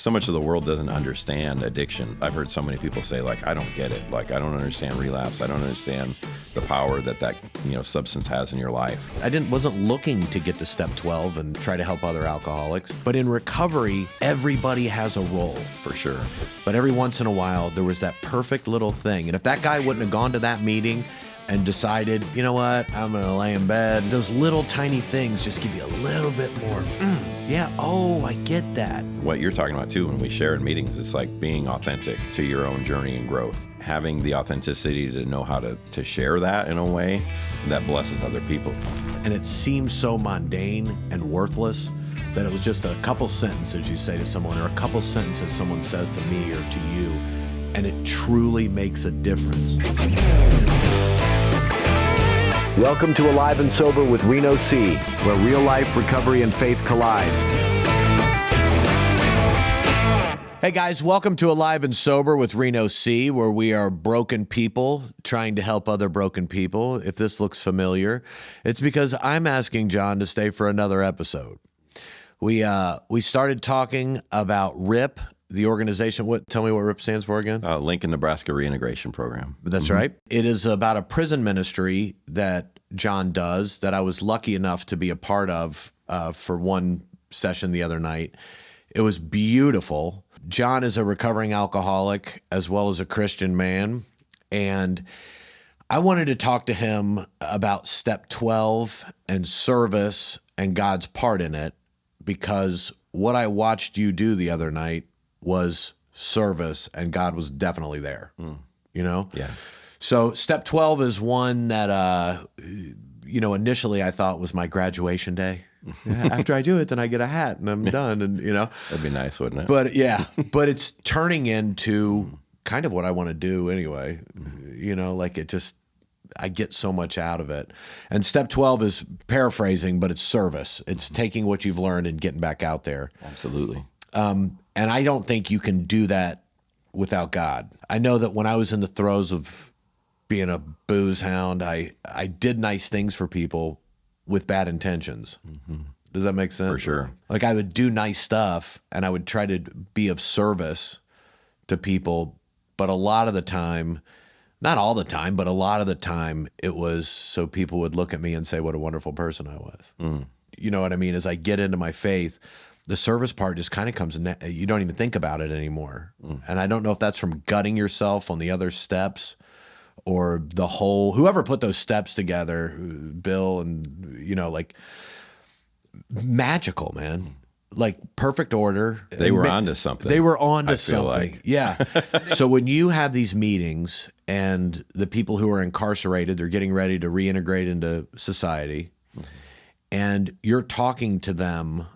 so much of the world doesn't understand addiction. I've heard so many people say, like, I don't get it. Like, I don't understand relapse. I don't understand the power that substance has in your life. Wasn't looking to get to step 12 and try to help other alcoholics. But in recovery, everybody has a role. For sure. But every once in a while, there was that perfect little thing. And if that guy wouldn't have gone to that meeting and decided, you know what, I'm going to lay in bed, those little tiny things just give you a little bit more. I get that. What you're talking about, too, when we share in meetings, it's like being authentic to your own journey and growth. Having the authenticity to know how to share that in a way that blesses other people. And it seems so mundane and worthless that it was just a couple sentences you say to someone, or a couple sentences someone says to me or to you, and it truly makes a difference. Welcome to Alive and Sober with Reno C, where real life, recovery, and faith collide. Hey guys, welcome to Alive and Sober with Reno C, where we are broken people trying to help other broken people. If this looks familiar, it's because I'm asking Jon to stay for another episode. We started talking about RIP, the organization. Tell me what RIP stands for again? Lincoln, Nebraska Reintegration Program. That's right. It is about a prison ministry that Jon does that I was lucky enough to be a part of for one session the other night. It was beautiful. Jon is a recovering alcoholic as well as a Christian man, and I wanted to talk to him about step 12 and service and God's part in it, because what I watched you do the other night was service, and God was definitely there, you know? Yeah. So step 12 is one that, initially I thought was my graduation day. After I do it, then I get a hat and I'm done, and That'd be nice, wouldn't it? But yeah, but it's turning into kind of what I want to do anyway. I get so much out of it. And step 12 is paraphrasing, but it's service. It's taking what you've learned and getting back out there. Absolutely. And I don't think you can do that without God. I know that when I was in the throes of being a booze hound, I did nice things for people with bad intentions. Does that make sense? For sure. Like, I would do nice stuff and I would try to be of service to people, but a lot of the time, not all the time, but a lot of the time, it was so people would look at me and say what a wonderful person I was. You know what I mean? As I get into my faith, the service part just kind of comes in. You don't even think about it anymore. And I don't know if that's from gutting yourself on the other steps, or whoever put those steps together, Bill, and magical, man. Like perfect order. They were onto something. They were onto I feel something. like. Yeah. So when you have these meetings and the people who are incarcerated, they're getting ready to reintegrate into society, and you're talking to them,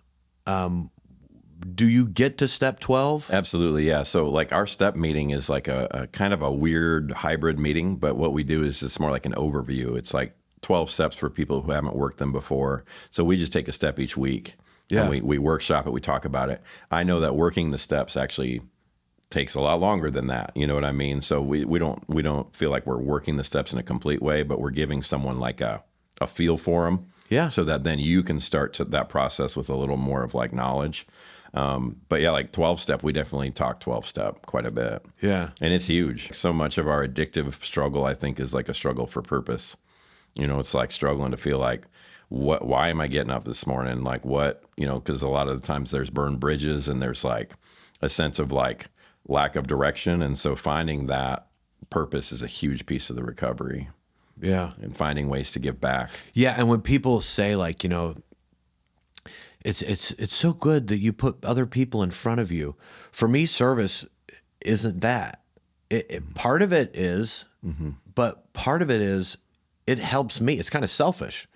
do you get to step 12? Absolutely, yeah. So like our step meeting is like a kind of a weird hybrid meeting, but what we do is it's more like an overview. It's like 12 steps for people who haven't worked them before. So we just take a step each week. Yeah. And we workshop it, we talk about it. I know that working the steps actually takes a lot longer than that. You know what I mean? So we don't feel like we're working the steps in a complete way, but we're giving someone like a feel for them. Yeah. So that then you can start that process with a little more of like knowledge. But yeah, like 12 step, we definitely talk 12 step quite a bit. Yeah. And it's huge. So much of our addictive struggle, I think, is like a struggle for purpose. It's like struggling to feel like, why am I getting up this morning? Like what, because a lot of the times there's burned bridges and there's like a sense of like lack of direction. And so finding that purpose is a huge piece of the recovery. Yeah. And finding ways to give back. Yeah. And when people say like, it's so good that you put other people in front of you. For me, service isn't that. Part of it is, but part of it is it helps me. It's kind of selfish.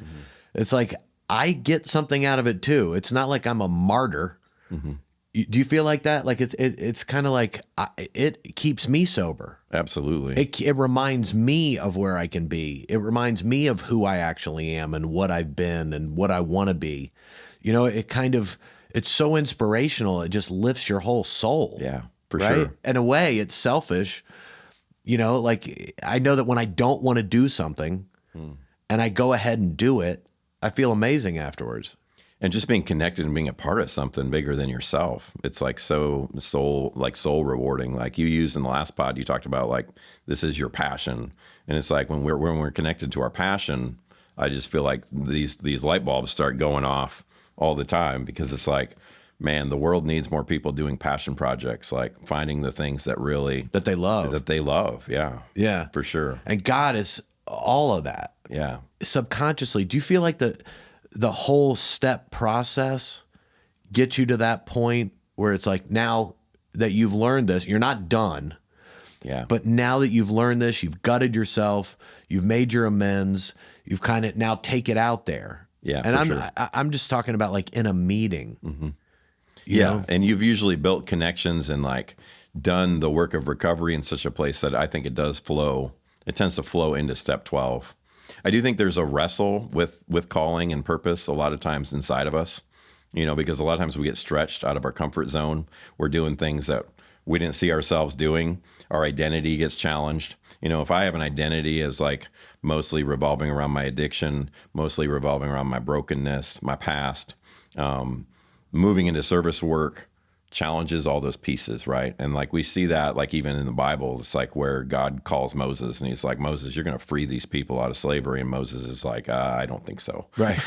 It's like I get something out of it too. It's not like I'm a martyr. Do you feel like that? Like it's kind of like it keeps me sober. Absolutely. It reminds me of where I can be. It reminds me of who I actually am and what I've been and what I want to be. It's so inspirational. It just lifts your whole soul. Yeah, for right? sure. In a way, it's selfish. Like I know that when I don't want to do something and I go ahead and do it, I feel amazing afterwards. and just being connected and being a part of something bigger than yourself. It's like so soul rewarding. Like you used in the last pod, you talked about like, this is your passion. And it's like when we're connected to our passion, I just feel like these light bulbs start going off all the time, because it's like, man, the world needs more people doing passion projects, like finding the things that they love. Yeah. Yeah. For sure. And God is all of that. Yeah. Subconsciously, do you feel like the whole step process gets you to that point where it's like, now that you've learned this, you're not done. Yeah. But now that you've learned this, you've gutted yourself, you've made your amends, you've kind of now take it out there. Yeah. And I'm just talking about like in a meeting. Mm-hmm. You know? And you've usually built connections and like done the work of recovery in such a place that I think it does flow. It tends to flow into step 12. I do think there's a wrestle with calling and purpose a lot of times inside of us, because a lot of times we get stretched out of our comfort zone. We're doing things that we didn't see ourselves doing. Our identity gets challenged. If I have an identity as like mostly revolving around my addiction, mostly revolving around my brokenness, my past, moving into service work challenges all those pieces, right? And like we see that like even in the Bible, it's like where God calls Moses and he's like, Moses, you're going to free these people out of slavery. And Moses is like, I don't think so. Right.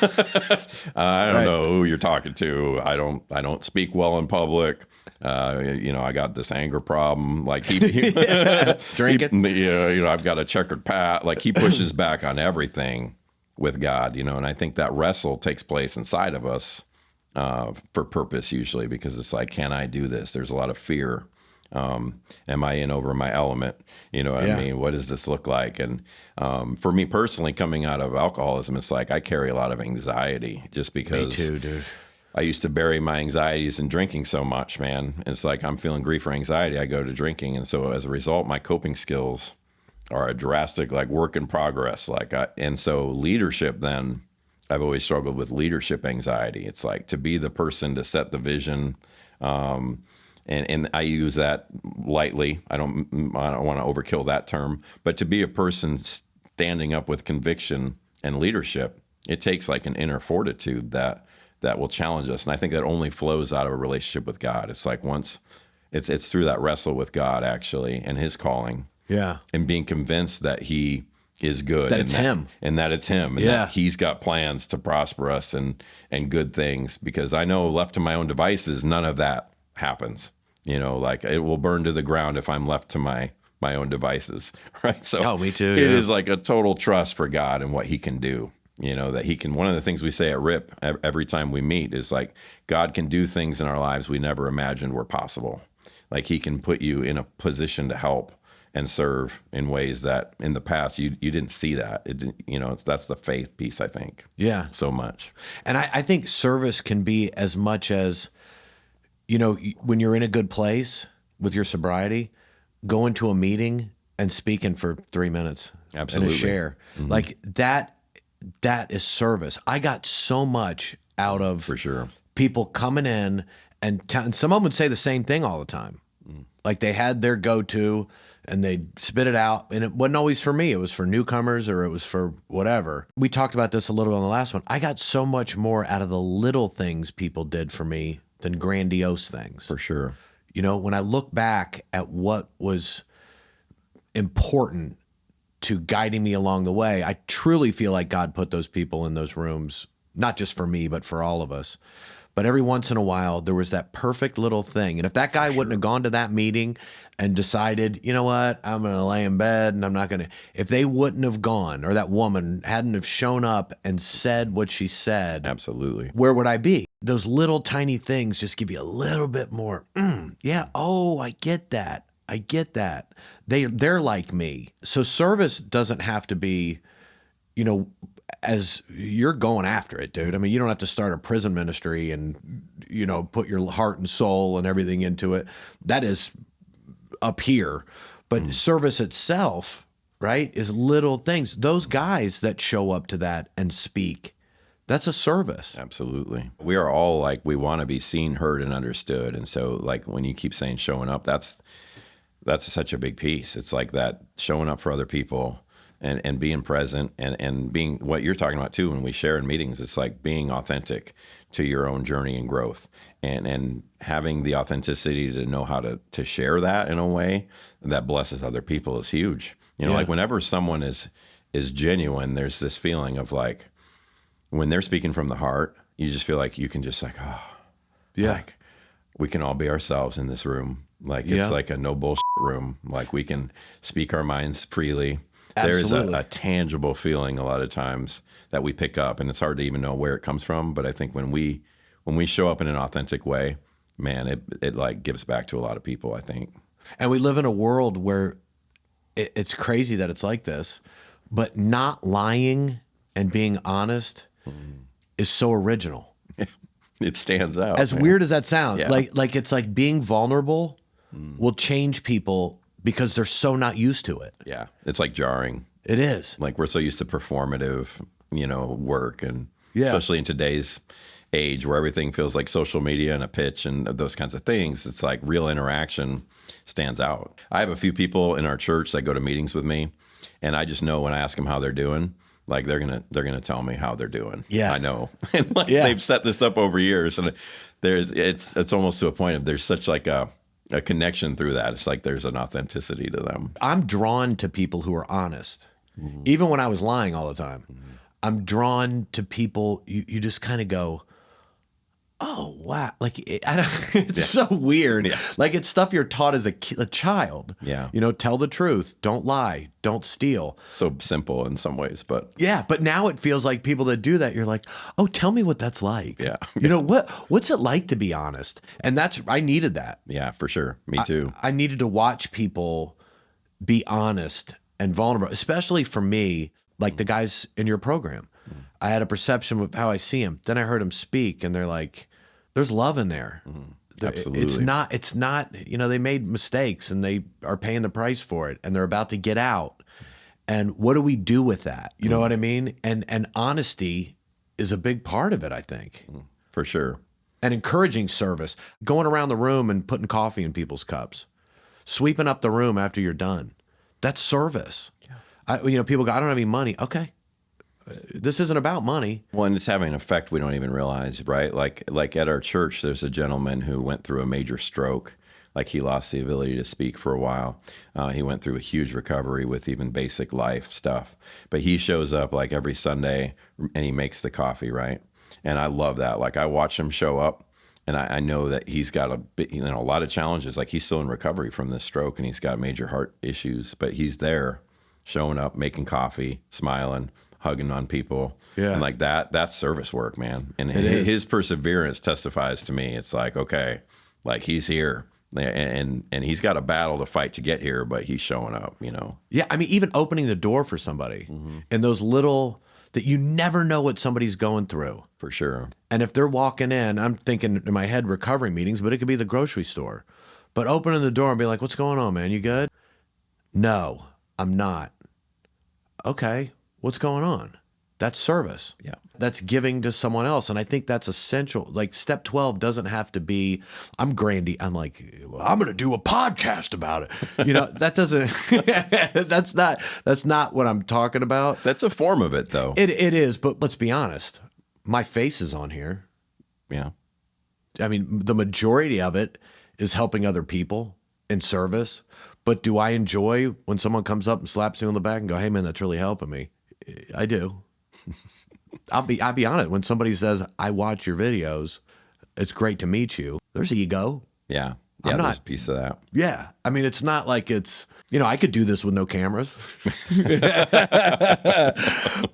I don't know who you're talking to. I don't speak well in public. I got this anger problem. Like he drink it. I've got a checkered past. Like he pushes back on everything with God, and I think that wrestle takes place inside of us for purpose usually, because it's like, can I do this? There's a lot of fear. Am I in over my element? You know what I mean? What does this look like? And for me personally, coming out of alcoholism, it's like I carry a lot of anxiety just because. Me too, dude. I used to bury my anxieties in drinking so much, man. It's like I'm feeling grief or anxiety, I go to drinking. And so as a result, my coping skills are a drastic like work in progress. And so leadership then, I've always struggled with leadership anxiety. It's like to be the person to set the vision. And I use that lightly. I don't want to overkill that term, but to be a person standing up with conviction and leadership, it takes like an inner fortitude that will challenge us. And I think that only flows out of a relationship with God. It's like once it's through that wrestle with God actually and his calling. Yeah. And being convinced that he is good. That it's him. And that it's him. And that he's got plans to prosper us and good things. Because I know left to my own devices, none of that happens. Like it will burn to the ground if I'm left to my own devices. Right. So me too. It is like a total trust for God and what he can do. That he can, one of the things we say at RIP every time we meet is like, God can do things in our lives we never imagined were possible. Like he can put you in a position to help and serve in ways that in the past you didn't see that. It didn't, that's the faith piece, I think. Yeah. So much. And I think service can be as much as, when you're in a good place with your sobriety, going to a meeting and speaking for 3 minutes. Absolutely. And a share. Mm-hmm. Like that is service. I got so much out of for sure people coming in and someone would say the same thing all the time. Like they had their go-to and they'd spit it out. And it wasn't always for me. It was for newcomers or it was for whatever. We talked about this a little on the last one. I got so much more out of the little things people did for me than grandiose things. For sure. When I look back at what was important to guiding me along the way, I truly feel like God put those people in those rooms, not just for me, but for all of us. But every once in a while, there was that perfect little thing. And if that guy wouldn't have gone to that meeting and decided, you know what, I'm going to lay in bed and I'm not going to, if they wouldn't have gone or that woman hadn't have shown up and said what she said. Absolutely. Where would I be? Those little tiny things just give you a little bit more, I get that. I get that. They're like me. So service doesn't have to be, as you're going after it, dude. I mean, you don't have to start a prison ministry and, put your heart and soul and everything into it. That is up here. But service itself, right, is little things. Those guys that show up to that and speak, that's a service. Absolutely. We are all like, we want to be seen, heard, and understood. And so like when you keep saying showing up, that's such a big piece. It's like that showing up for other people, and being present and being what you're talking about too. When we share in meetings, it's like being authentic to your own journey and growth, and having the authenticity to know how to share that in a way that blesses other people is huge. Like whenever someone is genuine, there's this feeling of like, when they're speaking from the heart, you just feel like you can just like, like we can all be ourselves in this room. Like it's like a no bullshit room. Like we can speak our minds freely. Absolutely. There's a tangible feeling a lot of times that we pick up, and it's hard to even know where it comes from. But I think when we show up in an authentic way, man, it like gives back to a lot of people, I think. And we live in a world where it's crazy that it's like this, but not lying and being honest is so original. It stands out. As weird as that sounds, Yeah. like it's like being vulnerable will change people because they're so not used to it. Yeah, it's like jarring. It is. Like we're so used to performative, work, and especially in today's age where everything feels like social media and a pitch and those kinds of things. It's like real interaction stands out. I have a few people in our church that go to meetings with me, and I just know when I ask them how they're doing, like they're gonna tell me how they're doing. Yeah, I know. And like they've set this up over years, and it's almost to a point of there's such like a connection through that. It's like there's an authenticity to them. I'm drawn to people who are honest, even when I was lying all the time. I'm drawn to people. You just kind of go, oh wow, like it's so weird. Yeah. Like it's stuff you're taught as a child. Yeah. Tell the truth, don't lie, don't steal. So simple in some ways, but Yeah, but now it feels like people that do that, you're like, oh, tell me what that's like. Yeah. What's it like to be honest? And I needed that. yeah, for sure. Me too. I needed to watch people be honest and vulnerable, especially for me, like the guys in your program. I had a perception of how I see them. Then I heard them speak, and they're like, there's love in there. Absolutely. It's not, they made mistakes and they are paying the price for it, and they're about to get out. And what do we do with that? You know what I mean? And honesty is a big part of it, I think. For sure. And encouraging service, going around the room and putting coffee in people's cups, sweeping up the room after you're done. That's service. Yeah. People go, I don't have any money. Okay. This isn't about money. Well, and it's having an effect we don't even realize, right? Like at our church, there's a gentleman who went through a major stroke. Like he lost the ability to speak for a while. He went through a huge recovery with even basic life stuff. But he shows up like every Sunday and he makes the coffee, right? And I love that. Like I watch him show up, and I know that he's got a lot of challenges. Like he's still in recovery from this stroke, and he's got major heart issues, but he's there showing up, making coffee, smiling, hugging on people. Yeah. And like that's service work, man. And his perseverance testifies to me. It's like, okay, like he's here and he's got a battle to fight to get here, but he's showing up, Yeah. I mean, even opening the door for somebody and those little that you never know what somebody's going through. For sure. And if they're walking in, I'm thinking in my head recovery meetings, but it could be the grocery store. But opening the door and be like, what's going on, man? You good? No, I'm not. Okay. What's going on? That's service. Yeah. That's giving to someone else. And I think that's essential. Like step 12 doesn't have to be, I'm Grandy. I'm like, well, I'm going to do a podcast about it. That doesn't, that's not what I'm talking about. That's a form of it though. It is, but let's be honest. My face is on here. Yeah. I mean, the majority of it is helping other people in service. But do I enjoy when someone comes up and slaps me on the back and go, hey man, that's really helping me? I do. I'll be honest. When somebody says, I watch your videos, it's great to meet you. There's ego. Yeah. I'm not there's a piece of that. Yeah. I mean, it's not like it's, I could do this with no cameras,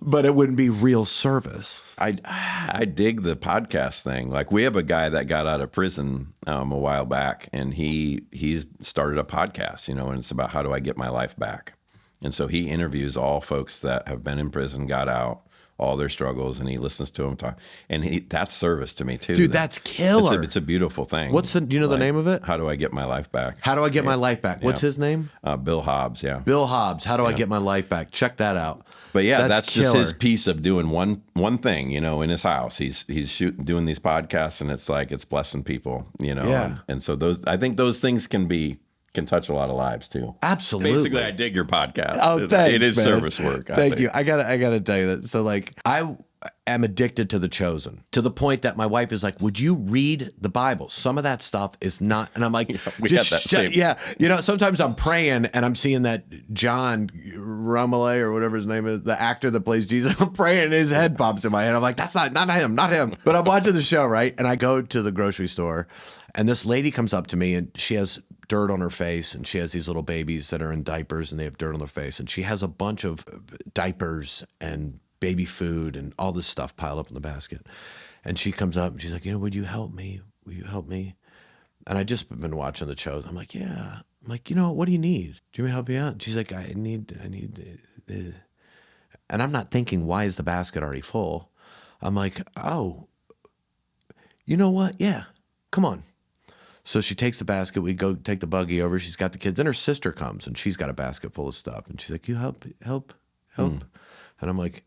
but it wouldn't be real service. I dig the podcast thing. Like we have a guy that got out of prison a while back, and he's started a podcast, and it's about how do I get my life back. And so he interviews all folks that have been in prison, got out, all their struggles, and he listens to them talk. And that's service to me too. Dude, that's killer. It's a beautiful thing. Do you know the name of it? How do I get my life back? How do I get my life back? What's his name? Bill Hobbs. Yeah. Bill Hobbs. How do I get my life back? Check that out. But yeah, that's just his piece of doing one thing, in his house. He's doing these podcasts, and it's like it's blessing people, Yeah. And so I think those things can be can touch a lot of lives too. Absolutely. Basically, I dig your podcast. Oh, thanks, It is man. service work. Thank you. I gotta tell you that. So like, I am addicted to The Chosen to the point that my wife is like, "Would you read the Bible? Some of that stuff is not." And I'm like, we got that same. Yeah, you know, sometimes I'm praying and I'm seeing that Jon K or whatever his name is, the actor that plays Jesus. I'm praying, and his head pops in my head. I'm like, "That's not him, not him." But I'm watching the show, right? And I go to the grocery store, and this lady comes up to me, and she has dirt on her face, and she has these little babies that are in diapers, and they have dirt on their face, and she has a bunch of diapers and baby food and all this stuff piled up in the basket. And she comes up and she's like, you know, would you help me? Will you help me? And I just been watching The Chosen. I'm like, yeah. I'm like, you know, what do you need? Do you want me to help you out? And she's like, I need. And I'm not thinking, why is the basket already full? I'm like, oh, you know what? Yeah, come on. So she takes the basket. We go take the buggy over. She's got the kids. Then her sister comes and she's got a basket full of stuff. And she's like, you help. And I'm like,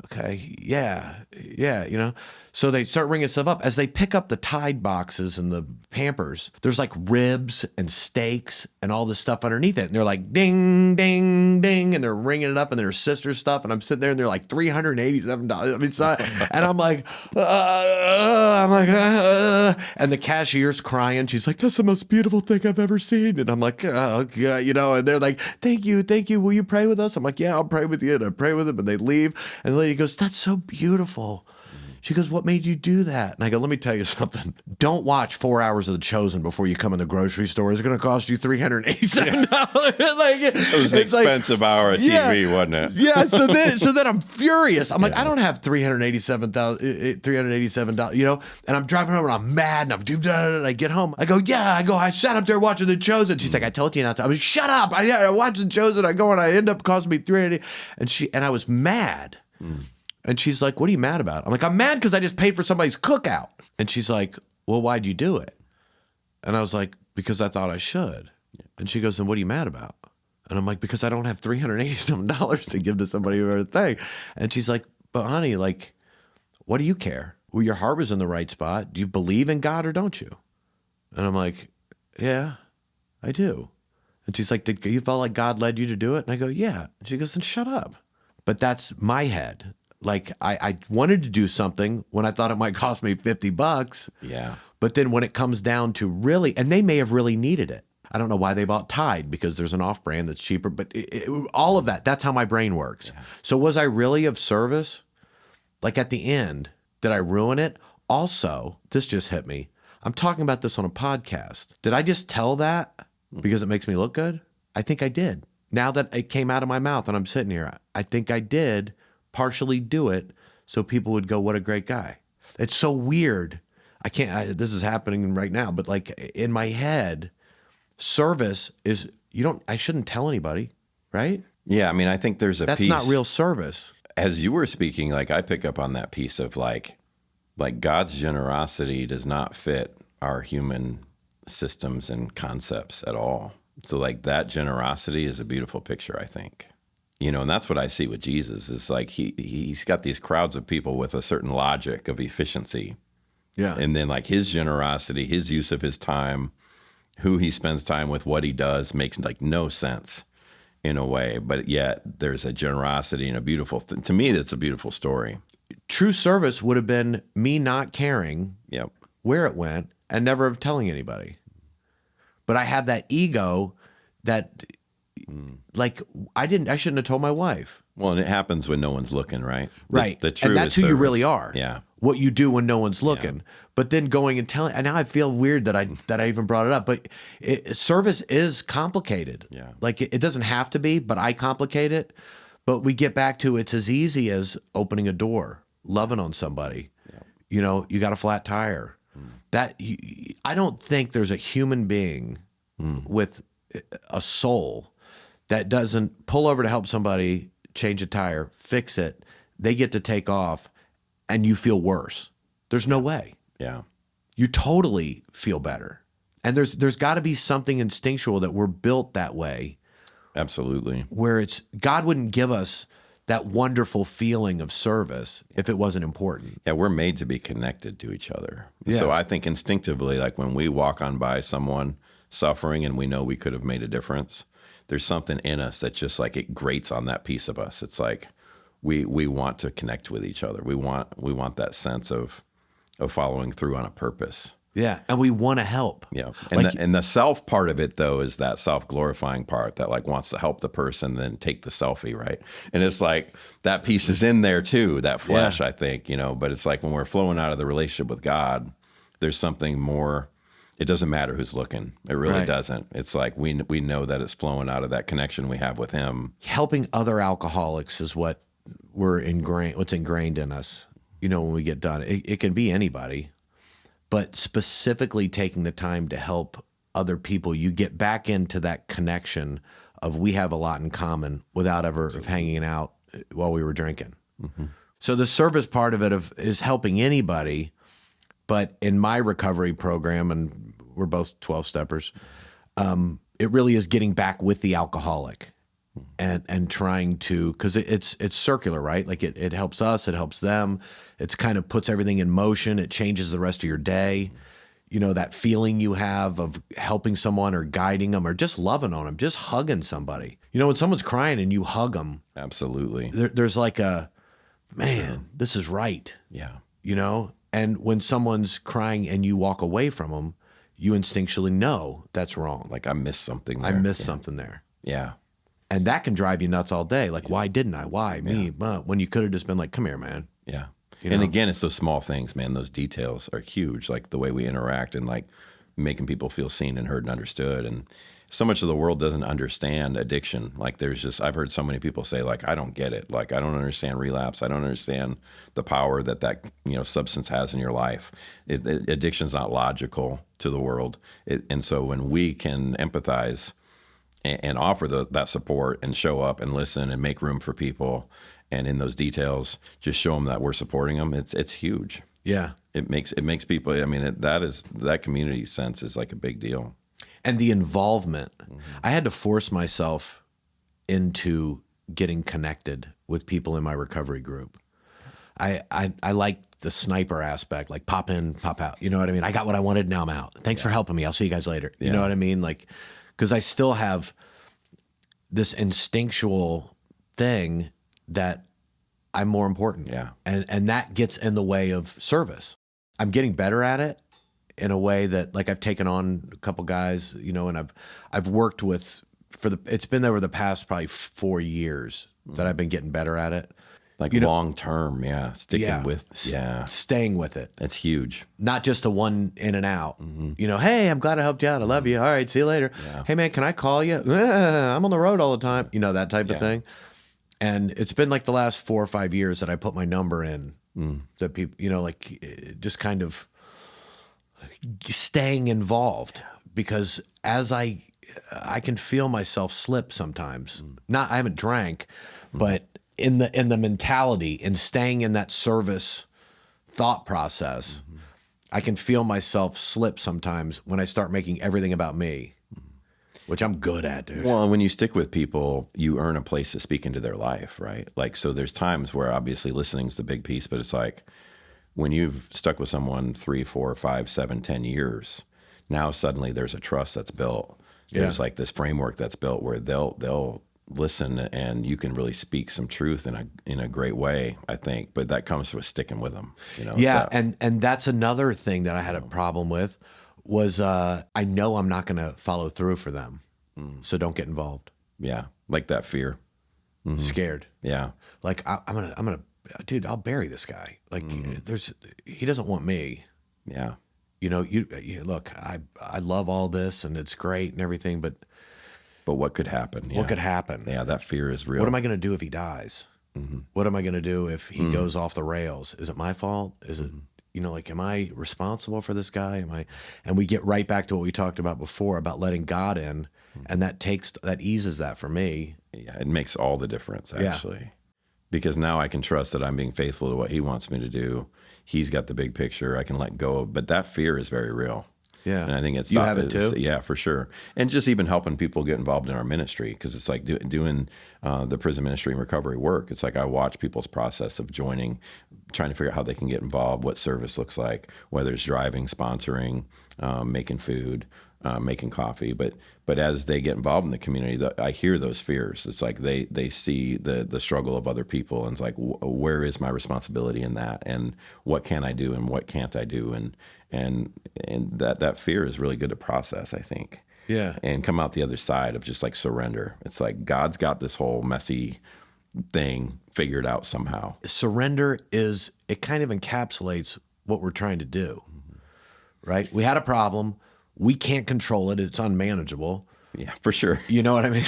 okay, yeah, you know. So they start ringing stuff up. As they pick up the Tide boxes and the Pampers, there's like ribs and steaks and all this stuff underneath it. And they're like, ding, ding, ding. And they're ringing it up and their sister's stuff. And I'm sitting there and they're like $387. I mean, so, and I'm like, and the cashier's crying. She's like, that's the most beautiful thing I've ever seen. And I'm like, oh, yeah, you know, and they're like, thank you. Will you pray with us? I'm like, yeah, I'll pray with you. And I pray with them. And they leave. And the lady goes, that's so beautiful. She goes, what made you do that? And I go, let me tell you something. Don't watch 4 hours of The Chosen before you come in the grocery store. It's going to cost you $387. Like, it was an expensive hour of TV, wasn't it? Yeah. So then I'm furious. I'm like, I don't have $387, you know, and I'm driving home and I'm mad and I get home. I go, I sat up there watching The Chosen. She's like, I told you not to. I was, shut up. I watched The Chosen. I go and I end up costing me $380. And I was mad. And she's like, what are you mad about? I'm like, I'm mad because I just paid for somebody's cookout. And she's like, well, why'd you do it? And I was like, because I thought I should. And she goes, then what are you mad about? And I'm like, because I don't have $387 to give to somebody or a thing. And she's like, but honey, like, what do you care? Well, your heart was in the right spot. Do you believe in God or don't you? And I'm like, yeah, I do. And she's like, did you feel like God led you to do it? And I go, yeah. And she goes, then shut up. But that's my head. Like, I wanted to do something when I thought it might cost me $50. Yeah. But then when it comes down to really, and they may have really needed it. I don't know why they bought Tide, because there's an off brand that's cheaper, but all of that's how my brain works. Yeah. So was I really of service? Like at the end, did I ruin it? Also, this just hit me. I'm talking about this on a podcast. Did I just tell that because it makes me look good? I think I did. Now that it came out of my mouth and I'm sitting here, I think I did partially do it so people would go, what a great guy. It's so weird. This is happening right now, but like in my head, service is, I shouldn't tell anybody, right? Yeah. I mean, I think there's that's piece. Not real service. As you were speaking, like I pick up on that piece of like God's generosity does not fit our human systems and concepts at all. So like that generosity is a beautiful picture, I think. You know, and that's what I see with Jesus. Is like he's got these crowds of people with a certain logic of efficiency. Yeah. And then like his generosity, his use of his time, who he spends time with, what he does makes like no sense in a way. But yet there's a generosity and a beautiful to me, that's a beautiful story. True service would have been me not caring where it went and never telling anybody. But I have that ego that like I shouldn't have told my wife. Well, and it happens when no one's looking, right? Right. The true and that's who service. You really are. Yeah. What you do when no one's looking. Yeah. But then going and telling, and now I feel weird that I even brought it up, but service is complicated. Yeah. Like it doesn't have to be, but I complicate it. But we get back to it's as easy as opening a door, loving on somebody. Yeah. You know, you got a flat tire. I don't think there's a human being with a soul that doesn't pull over to help somebody change a tire, fix it, they get to take off, and you feel worse. There's no way. Yeah. You totally feel better. And there's got to be something instinctual that we're built that way. Absolutely. Where God wouldn't give us that wonderful feeling of service if it wasn't important. Yeah, we're made to be connected to each other. Yeah. So I think instinctively, like when we walk on by someone suffering and we know we could have made a difference, there's something in us that just like it grates on that piece of us. It's like we want to connect with each other. We want that sense of following through on a purpose. Yeah, and we want to help. Yeah, and Like- the self part of it though is that self-glorifying part that like wants to help the person, then take the selfie, right? And it's like that piece is in there too, that flesh, I think, but it's like when we're flowing out of the relationship with God, there's something more. It doesn't matter who's looking. It really doesn't. It's like we know that it's flowing out of that connection we have with Him. Helping other alcoholics is what's ingrained in us. When we get done, it can be anybody, but specifically taking the time to help other people, you get back into that connection of we have a lot in common without ever hanging out while we were drinking. Mm-hmm. So the service part of it is helping anybody. But in my recovery program, and we're both 12-steppers, it really is getting back with the alcoholic and trying to, because it's circular, right? Like it helps us, it helps them. It's kind of puts everything in motion. It changes the rest of your day. That feeling you have of helping someone or guiding them or just loving on them, just hugging somebody. When someone's crying and you hug them. Absolutely. There's like man, this is right. Yeah. And when someone's crying and you walk away from them, you instinctually know that's wrong. Like I missed something there. I missed something there. Yeah. And that can drive you nuts all day. Like, why didn't I? Why me? When you could have just been like, come here, man. Yeah. And again, it's those small things, man. Those details are huge. Like the way we interact and like making people feel seen and heard and understood. And so much of the world doesn't understand addiction. Like I've heard so many people say like, I don't get it. Like, I don't understand relapse. I don't understand the power that substance has in your life. Addiction's not logical to the world. And so when we can empathize and offer that support and show up and listen and make room for people, and in those details, just show them that we're supporting them, it's huge. Yeah. It makes people, that community sense is like a big deal. And the involvement. I had to force myself into getting connected with people in my recovery group. I like the sniper aspect, like pop in, pop out. You know what I mean? I got what I wanted, now I'm out. Thanks for helping me. I'll see you guys later. You know what I mean? Like, because I still have this instinctual thing that I'm more important. Yeah. And that gets in the way of service. I'm getting better at it in a way that, like, I've taken on a couple guys, and I've worked with it's been over the past probably 4 years that I've been getting better at it. Like long term, sticking with, staying with it. That's huge. Not just the one in and out. Hey, I'm glad I helped you out. I love you. All right, see you later. Yeah. Hey man, can I call you? I'm on the road all the time. That type of thing. And it's been like the last 4 or 5 years that I put my number in that people, just kind of staying involved, because as I can feel myself slip sometimes. I haven't drank, but in the mentality and staying in that service thought process, I can feel myself slip sometimes when I start making everything about me, which I'm good at, dude. Well, and when you stick with people, you earn a place to speak into their life, right? Like, so there's times where obviously listening's the big piece, but it's like when you've stuck with someone 3, 4, 5, 7, 10 years, now suddenly there's a trust that's built. There's like this framework that's built where they'll listen, and you can really speak some truth in a great way, I think. But that comes with sticking with them. And that's another thing that I had a problem with was I know I'm not going to follow through for them, so don't get involved. Yeah, like that fear. Scared. Yeah, like I'm gonna, dude, I'll bury this guy. Like he doesn't want me. Yeah. You look, I love all this and it's great and everything, but what could happen? What could happen? Yeah, that fear is real. What am I going to do if he dies? What am I going to do if he goes off the rails? Is it my fault? Is it, am I responsible for this guy? And we get right back to what we talked about before about letting God in, and that eases that for me. Yeah, it makes all the difference, actually. Because now I can trust that I'm being faithful to what he wants me to do. He's got the big picture. I can let go of, but that fear is very real. Yeah. And I think you have it too? Yeah, for sure. And just even helping people get involved in our ministry, because it's like doing the prison ministry and recovery work. It's like I watch people's process of joining, trying to figure out how they can get involved, what service looks like, whether it's driving, sponsoring, making food, making coffee. But as they get involved in the community, I hear those fears. It's like they see the struggle of other people, and it's like, where is my responsibility in that, and what can I do, and what can't I do, and that fear is really good to process, I think. Yeah. And come out the other side of just like surrender. It's like God's got this whole messy thing figured out somehow. Surrender it kind of encapsulates what we're trying to do, right? We had a problem. We can't control it. It's unmanageable. Yeah, for sure. You know what I mean?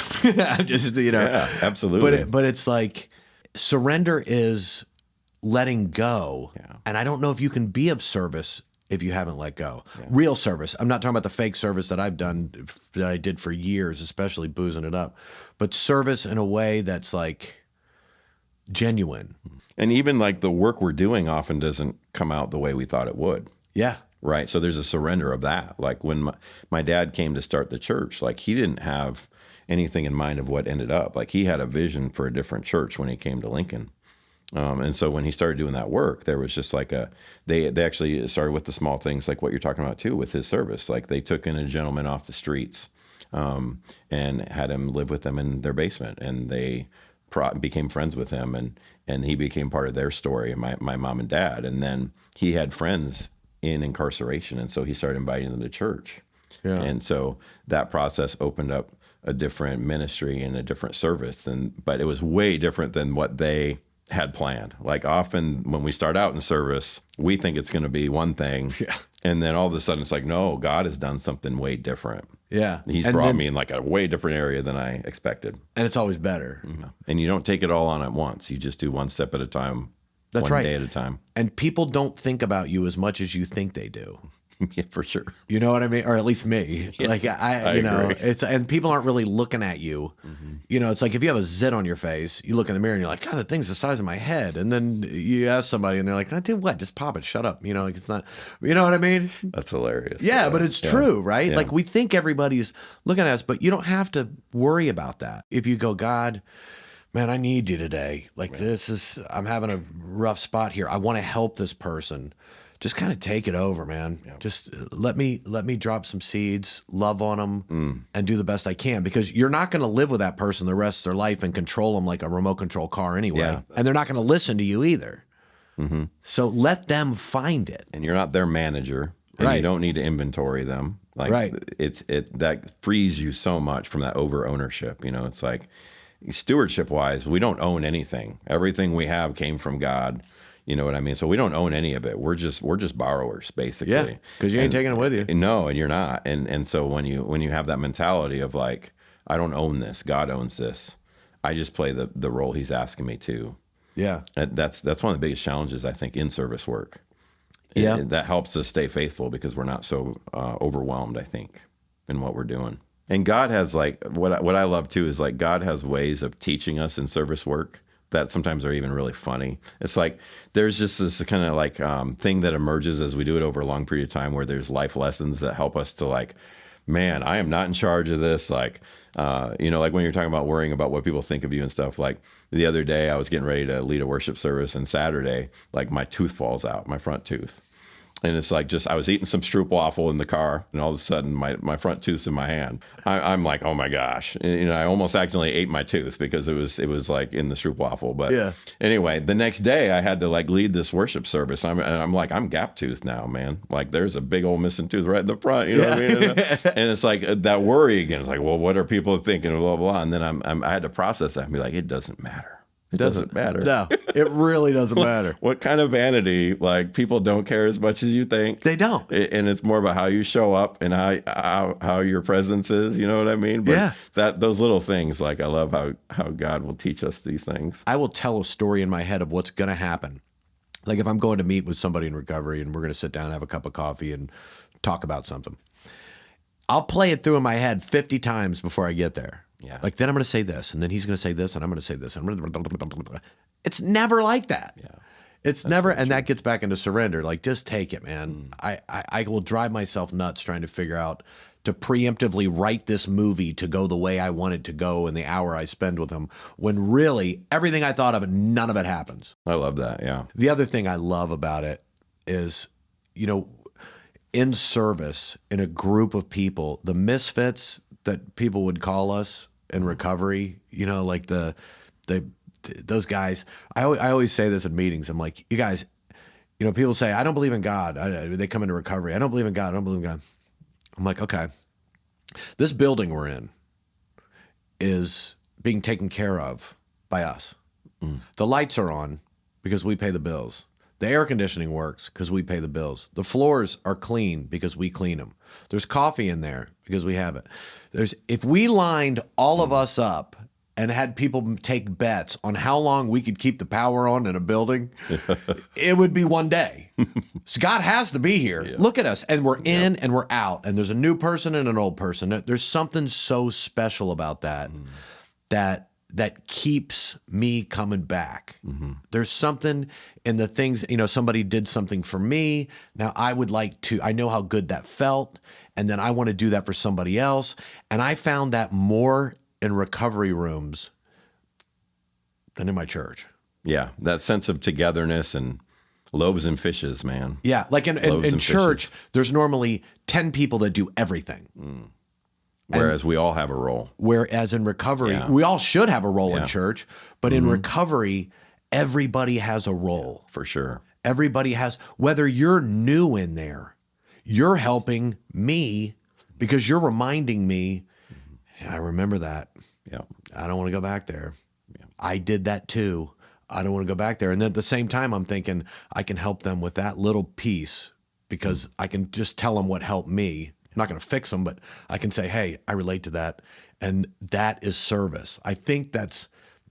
Just, Yeah, absolutely. But it's like surrender is letting go. Yeah. And I don't know if you can be of service if you haven't let go. Yeah. Real service. I'm not talking about the fake service that I did for years, especially boozing it up, but service in a way that's like genuine. And even like the work we're doing often doesn't come out the way we thought it would. Yeah. Right. So there's a surrender of that. Like when my dad came to start the church, like he didn't have anything in mind of what ended up. Like he had a vision for a different church when he came to Lincoln. And so when he started doing that work, there was just like they actually started with the small things like what you're talking about too with his service. Like they took in a gentleman off the streets and had him live with them in their basement, and they became friends with him, and he became part of their story, my mom and dad. And then he had friends in incarceration, and so he started inviting them to church. Yeah. And so that process opened up a different ministry and a different service, but it was way different than what they had planned. Like often when we start out in service, we think it's going to be one thing, and then all of a sudden it's like, no, God has done something way different. Yeah. He's brought me in like a way different area than I expected. And it's always better. Mm-hmm. And you don't take it all on at once. You just do one step at a time. That's one right. day at a time. And people don't think about you as much as you think they do. Yeah, for sure. You know what I mean? Or at least me. Yeah, like I you know, agree. and people aren't really looking at you. Mm-hmm. You know, it's like if you have a zit on your face, you look in the mirror and you're like, God, the thing's the size of my head. And then you ask somebody and they're like, I did what? Just pop it. Shut up. You know, like it's not, you know what I mean? That's hilarious. Yeah, but it's true, right? Yeah. Like we think everybody's looking at us, but you don't have to worry about that. If you go, God, man, I need you today. Like I'm having a rough spot here. I want to help this person. Just kind of take it over, man. Yeah. Just let me drop some seeds, love on them, and do the best I can. Because you're not going to live with that person the rest of their life and control them like a remote control car anyway. Yeah. And they're not going to listen to you either. Mm-hmm. So let them find it. And you're not their manager. And you don't need to inventory them. Like that frees you so much from that over ownership. You know, it's like stewardship wise, we don't own anything. Everything we have came from God. You know what I mean? So we don't own any of it. We're just borrowers, basically. Yeah, because you ain't taking it with you. No, and you're not. And so when you have that mentality of like, I don't own this, God owns this. I just play the role He's asking me to. Yeah, that's one of the biggest challenges I think in service work. That helps us stay faithful because we're not so overwhelmed, I think, in what we're doing. And God has like what I love too is like God has ways of teaching us in service work that sometimes are even really funny. It's like there's just this kind of like thing that emerges as we do it over a long period of time where there's life lessons that help us to like, man, I am not in charge of this. Like, you know, like when you're talking about worrying about what people think of you and stuff, like the other day I was getting ready to lead a worship service, and Saturday, like my tooth falls out, my front tooth. And it's like I was eating some stroopwafel in the car, and all of a sudden my front tooth's in my hand. I'm like, oh my gosh. And, you know, I almost accidentally ate my tooth because it was like in the stroopwafel. But anyway, the next day I had to like lead this worship service. And I'm like, I'm gap toothed now, man. Like there's a big old missing tooth right in the front, you know what I mean? And it's like that worry again. It's like, well, what are people thinking? Blah, blah, blah. And then I had to process that and be like, it doesn't matter. It doesn't matter. No, it really doesn't matter. What kind of vanity? Like people don't care as much as you think. They don't. And it's more about how you show up and how your presence is. You know what I mean? But those little things. Like I love how God will teach us these things. I will tell a story in my head of what's going to happen. Like if I'm going to meet with somebody in recovery and we're going to sit down and have a cup of coffee and talk about something, I'll play it through in my head 50 times before I get there. Yeah. Like then I'm going to say this, and then he's going to say this, and I'm going to say this. It's never like that. Yeah. It's never, and that gets back into surrender. Like just take it, man. I will drive myself nuts trying to figure out to preemptively write this movie to go the way I want it to go in the hour I spend with him, when really everything I thought of, none of it happens. I love that. Yeah. The other thing I love about it is, you know, in service in a group of people, the misfits that people would call us in recovery, like those guys. I always say this in meetings. I'm like, you guys, people say, I don't believe in God. They come into recovery. I don't believe in God. I don't believe in God. I'm like, okay, this building we're in is being taken care of by us. The lights are on because we pay the bills. The air conditioning works because we pay the bills. The floors are clean because we clean them. There's coffee in there because we have it. If we lined all of us up and had people take bets on how long we could keep the power on in a building, it would be one day. So God has to be here. Yeah. Look at us. And we're in and we're out. And there's a new person and an old person. There's something so special about that, that keeps me coming back. There's something in the things, somebody did something for me. Now I know how good that felt. And then I want to do that for somebody else. And I found that more in recovery rooms than in my church. Yeah. That sense of togetherness and loaves and fishes, man. Yeah. Like in church, there's normally 10 people that do everything. Whereas we all have a role. Whereas in recovery, we all should have a role in church, but in recovery, everybody has a role. For sure. Everybody has, whether you're new in there, you're helping me because you're reminding me, I remember that. Yeah. I don't want to go back there. Yeah. I did that too. I don't want to go back there. And then at the same time, I'm thinking I can help them with that little piece because I can just tell them what helped me. I'm not going to fix them, but I can say, hey, I relate to that. And that is service. I think that's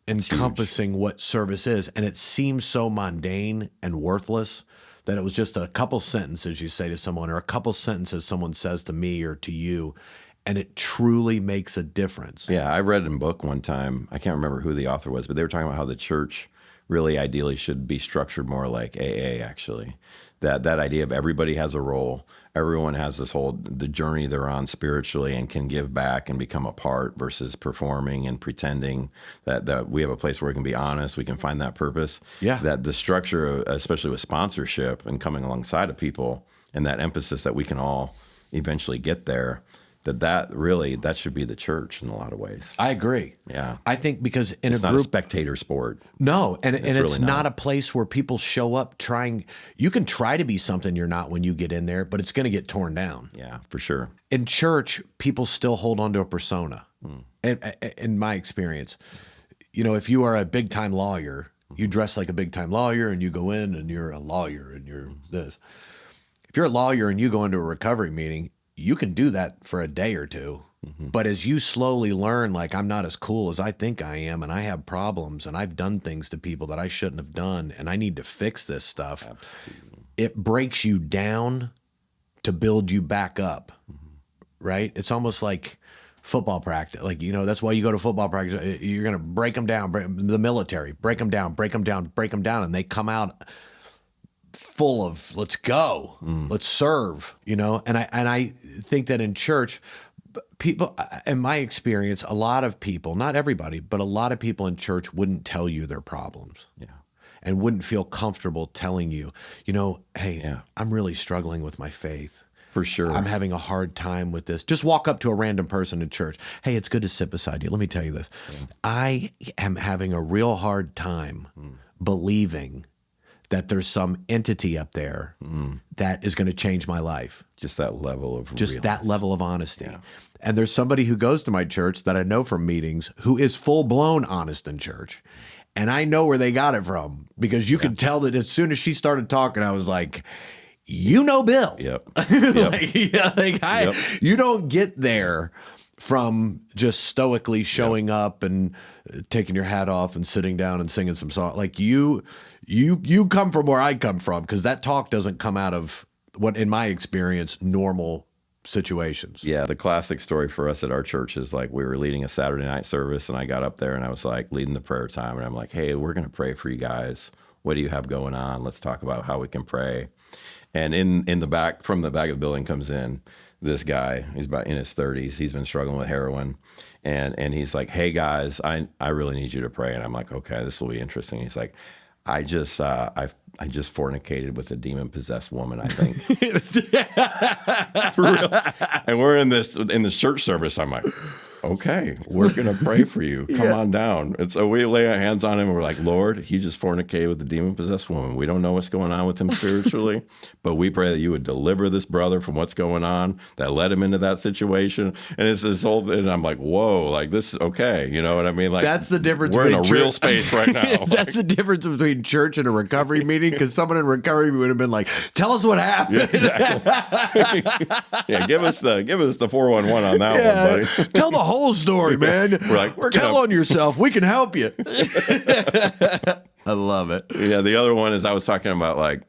encompassing what service is. And it seems so mundane and worthless that it was just a couple sentences you say to someone or a couple sentences someone says to me or to you. And it truly makes a difference. Yeah, I read in a book one time, I can't remember who the author was, but they were talking about how the church really ideally should be structured more like AA, actually. That idea of everybody has a role, everyone has the journey they're on spiritually and can give back and become a part versus performing and pretending that we have a place where we can be honest, we can find that purpose. Yeah. That the structure, especially with sponsorship and coming alongside of people and that emphasis that we can all eventually get there, that should be the church in a lot of ways. I agree. Yeah. I think because in it's a group, not a spectator sport. No, and it's really not a place where people show up trying. You can try to be something you're not when you get in there, but it's going to get torn down. Yeah, for sure. In church, people still hold on to a persona. In my experience, if you are a big time lawyer, you dress like a big time lawyer, and you go in and you're a lawyer and you're this. If you're a lawyer and you go into a recovery meeting, you can do that for a day or two. But as you slowly learn, like, I'm not as cool as I think I am, and I have problems, and I've done things to people that I shouldn't have done, and I need to fix this stuff. Absolutely. It breaks you down to build you back up, right? It's almost like football practice. Like, that's why you go to football practice. You're going to break them down, the military, break them down, and they come out full of let's go, let's serve, and I think that in church, people, in my experience, a lot of people, not everybody, but a lot of people in church wouldn't tell you their problems. Yeah. And wouldn't feel comfortable telling you, hey, I'm really struggling with my faith. For sure. I'm having a hard time with this. Just walk up to a random person in church. Hey, it's good to sit beside you. Let me tell you this. Yeah. I am having a real hard time believing that there's some entity up there that is going to change my life. Just that level of that level of honesty. Yeah. And there's somebody who goes to my church that I know from meetings who is full-blown honest in church. And I know where they got it from because you can tell that as soon as she started talking, I was like, Bill. Yep. You don't get there from just stoically showing up and taking your hat off and sitting down and singing some song. Like you come from where I come from, because that talk doesn't come out of what, in my experience, normal situations. Yeah, the classic story for us at our church is like we were leading a Saturday night service, and I got up there and I was like leading the prayer time, and I'm like, hey, we're going to pray for you guys. What do you have going on? Let's talk about how we can pray. And in the back, from the back of the building comes in this guy. He's about in his 30s. He's been struggling with heroin. And he's like, hey guys, I really need you to pray. And I'm like, okay, this will be interesting. He's like, I I just fornicated with a demon-possessed woman, I think. For real. And we're in this church service. I'm like, okay, we're going to pray for you. Come on down. And so we lay our hands on him and we're like, Lord, he just fornicated with a demon-possessed woman. We don't know what's going on with him spiritually, but we pray that you would deliver this brother from what's going on that led him into that situation. And it's this whole, and I'm like, whoa, like this is okay. You know what I mean? Like that's the difference. We're in a real space right now. That's the difference between church and a recovery meeting, because someone in recovery would have been like, tell us what happened. Yeah, exactly. Yeah, give us the 411 on that one, buddy. Tell the whole story, man. Tell on yourself. We can help you. I love it. Yeah, the other one is I was talking about, like,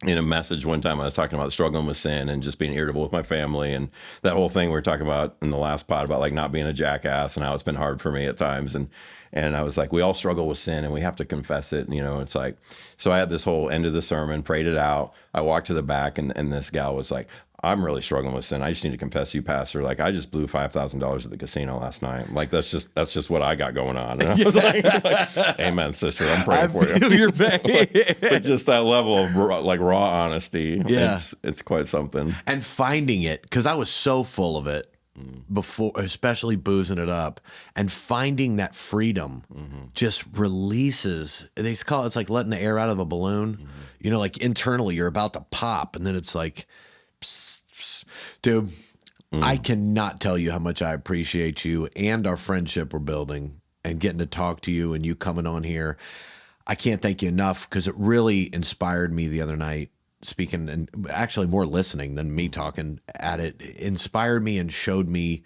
in a message one time, I was talking about struggling with sin and just being irritable with my family, and that whole thing we were talking about in the last pod about like not being a jackass and how it's been hard for me at times. And I was like, we all struggle with sin and we have to confess it. You know, it's like, so I had this whole end of the sermon, prayed it out. I walked to the back and this gal was like, I'm really struggling with sin. I just need to confess to you, Pastor. Like, I just blew $5,000 at the casino last night. Like, that's just what I got going on. And I was like, amen, sister. I'm praying for you. I feel your pain. But just that level of raw honesty. Yeah. It's quite something. And finding it, because I was so full of it before, especially boozing it up, and finding that freedom just releases. They call it's like letting the air out of a balloon. You know, like internally you're about to pop, and then it's like, psst, psst. Dude, I cannot tell you how much I appreciate you and our friendship we're building and getting to talk to you and you coming on here. I can't thank you enough, because it really inspired me the other night. Speaking, and actually more listening than me talking at it, inspired me and showed me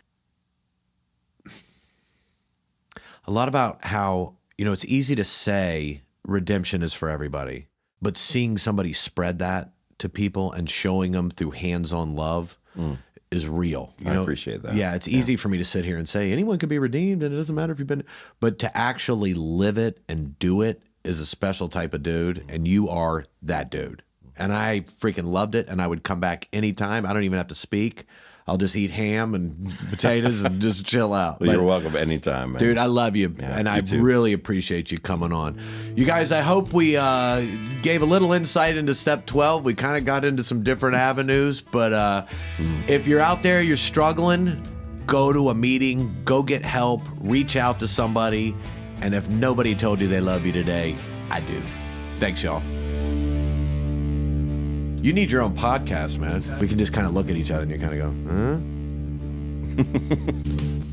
a lot about how, you know, it's easy to say redemption is for everybody, but seeing somebody spread that to people and showing them through hands-on love is real. You know? I appreciate that. Yeah, it's easy for me to sit here and say anyone could be redeemed and it doesn't matter if you've been, but to actually live it and do it is a special type of dude, and you are that dude. And I freaking loved it, and I would come back anytime. I don't even have to speak. I'll just eat ham and potatoes and just chill out. Well, you're welcome anytime, man. Dude, I love you, and I really appreciate you coming on. You guys, I hope we gave a little insight into Step 12. We kind of got into some different avenues, but if you're out there, you're struggling, go to a meeting, go get help, reach out to somebody, and if nobody told you they love you today, I do. Thanks, y'all. You need your own podcast, man. We can just kind of look at each other and you kind of go, huh?